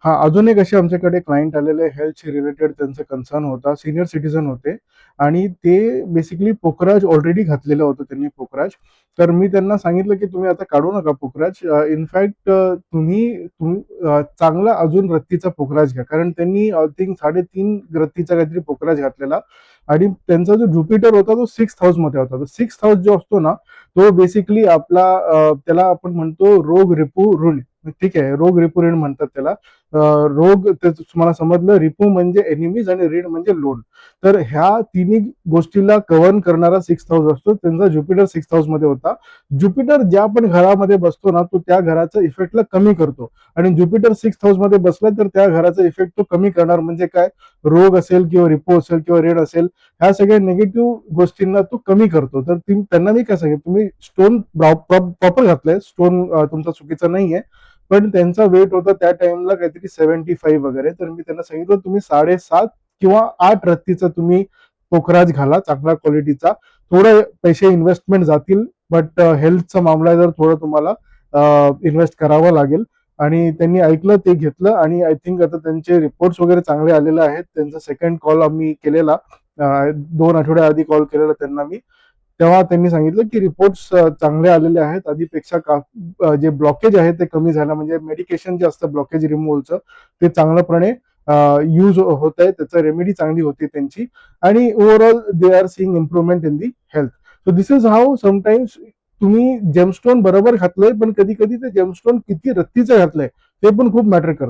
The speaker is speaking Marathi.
हां, अजून एक असे आमच्याकडे क्लायंट आलेले हेल्थशी रिलेटेड त्यांचा कन्सर्न होता. सीनियर सिटिझन होते आणि ते बेसिकली पोखराज ऑलरेडी घातलेलं होतं त्यांनी पोखराज. तर मी त्यांना सांगितलं, की तुम्ही आता काढू नका पोखराज. इनफॅक्ट तुम्ही चांगला अजून रत्तीचा पोखराज घ्या. कारण त्यांनी आय थिंक 3.5 रत्तीचा काहीतरी पोखराज घातलेला आणि त्यांचा जो ज्युपिटर होता तो 6th हाऊसमध्ये होता. तर 6th हाऊस जो असतो ना, तो बेसिकली त्याला आपण म्हणतो रोग, रिपू, ऋण. ठीक आहे, रोग, रिपू, ऋण म्हणतात त्याला. रोग ते तुम्हाला समजलं, रिपू म्हणजे एनिमीज आणि ऋण म्हणजे लोन. तर ह्या तिन्ही गोष्टीला कव्हर करणारा 6th हाऊस असतो. त्यांचा ज्युपिटर 6th हाऊस मध्ये होता. ज्युपिटर ज्या पण घरामध्ये बसतो ना, तो त्या घराचा इफेक्टला कमी करतो आणि ज्युपिटर 6th हाऊस मध्ये बसला तर त्या घराचा इफेक्ट तो कमी करणार. म्हणजे काय, रोग असेल किंवा रिपू असेल किंवा ऋण असेल, ह्या सगळ्या निगेटिव्ह गोष्टींना तो कमी करतो. तर त्यांना मी काय सांगितलं, तुम्ही स्टोन प्रॉपर घातलाय, स्टोन तुमचा चुकीचा नाहीये, पण त्यांचा वेट होता त्या टाइमला काहीतरी 75 वगैरे. तर मी त्यांना सांगितलं, तुम्ही 7.5 किंवा 8 रत्तीचा तुम्ही पोखराज घाला, चांगल्या क्वालिटीचा. थोडे पैसे इन्व्हेस्टमेंट जातील, बट हेल्थचा मामला आहे तर थोडं तुम्हाला इन्व्हेस्ट करावं लागेल. आणि त्यांनी ऐकलं, ते घेतलं आणि आय थिंक आता त्यांचे रिपोर्ट्स वगैरे चांगले आलेले आहेत. त्यांचा सेकंड कॉल आम्ही केलेला, 2 आठवड्या आधी कॉल केलेला त्यांना मी. तेव्हा त्यांनी सांगितलं की रिपोर्ट्स चांगले आलेले आहेत. आधीपेक्षा जे ब्लॉकेज आहे ते कमी झालं. म्हणजे मेडिकेशन जे असतं ब्लॉकेज रिमूव्हलचं, ते चांगल्यापणे यूज होत आहे. त्याचं रेमेडी चांगली होती त्यांची. आणि overall they are seeing improvement in the health. So this is how sometimes तुम्ही जेमस्टोन बरोबर घातलंय, पण कधी कधी ते जेमस्टोन किती रत्तीचं घातलंय ते पण खूप मॅटर करतं.